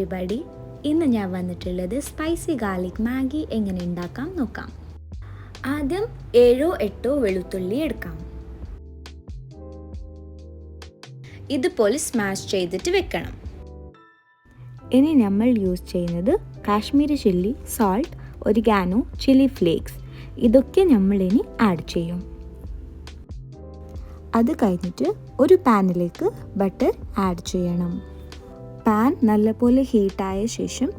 Everybody, ഇന്ന് ഞാൻ വന്നിട്ടുള്ളത് സ്പൈസി ഗാർലിക് മാഗി എങ്ങനെ ഉണ്ടാക്കാം നോക്കാം. ആദ്യം 7-8 വെളുത്തുള്ളി എടുക്കാം. ഇതുപോലെ സ്മാഷ് ചെയ്തിട്ട് വെക്കണം. ഇനി നമ്മൾ യൂസ് ചെയ്യുന്നത് Kashmiri chilli, salt, oregano, chilli flakes. ഇതൊക്കെ നമ്മൾ ഇനി ആഡ് ചെയ്യും. അത് കഴിഞ്ഞിട്ട് ഒരു പാനിലേക്ക് ബട്ടർ ആഡ് ചെയ്യണം. പാൻ നല്ലപോലെ ഹീറ്റായ ശേഷം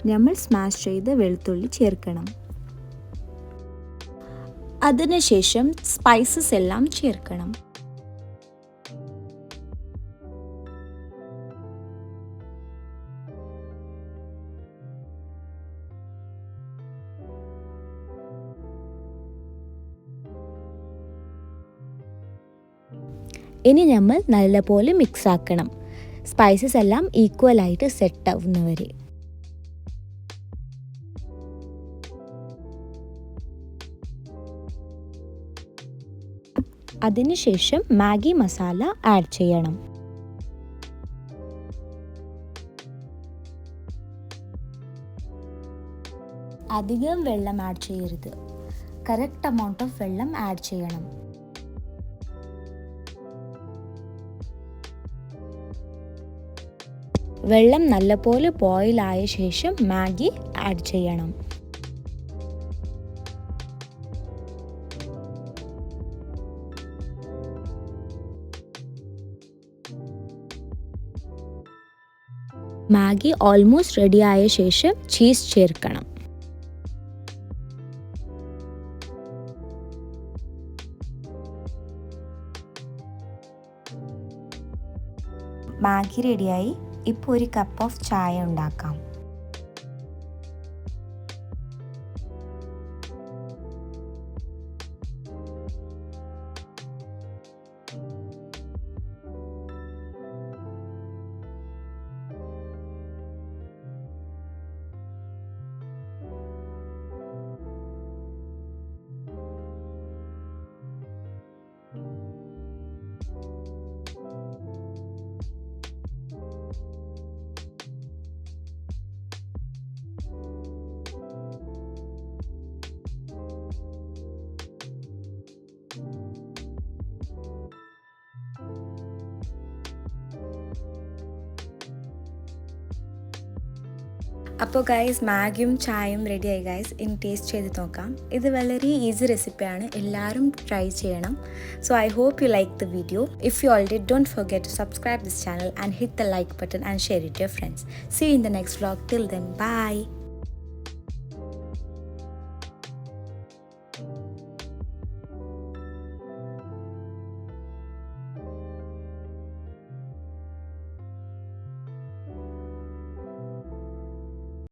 നമ്മൾ സ്മാഷ് ചെയ്ത വെളുത്തുള്ളി ചേർക്കണം. അതിനുശേഷം സ്പൈസസ് എല്ലാം ചേർക്കണം. ഇനി നമ്മൾ നല്ലപോലെ മിക്സ് ആക്കണം. സ്പൈസസ് എല്ലാം ഈക്വലായിട്ട് സെറ്റ് ആവുന്നവരെ. അതിനുശേഷം മാഗി മസാല ആഡ് ചെയ്യണം. അധികം വെള്ളം ആഡ് ചെയ്യരുത്. കറക്റ്റ് എമൗണ്ട് ഓഫ് വെള്ളം ആഡ് ചെയ്യണം. വെള്ളം നല്ലപോലെ ബോയിൽ ആയ ശേഷം മാഗി ആഡ് ചെയ്യണം. മാഗി ഓൾമോസ്റ്റ് റെഡി ആയ ശേഷം ചീസ് ചേർക്കണം. മാഗി റെഡിയായി. ഇപ്പോൾ ഒരു കപ്പ് ഓഫ് ചായ ഉണ്ടാക്കാം. അപ്പോൾ ഗൈസ്, മാഗിയും ചായയും റെഡിയായി ഗൈസ്. ഇനി ടേസ്റ്റ് ചെയ്ത് നോക്കാം. ഇത് വളരെ ഈസി റെസിപ്പിയാണ്, എല്ലാവരും ട്രൈ ചെയ്യണം. So I hope you like the video. If you already don't forget to subscribe this channel and hit the like button and share it your friends. See you in the next vlog. Till then, bye.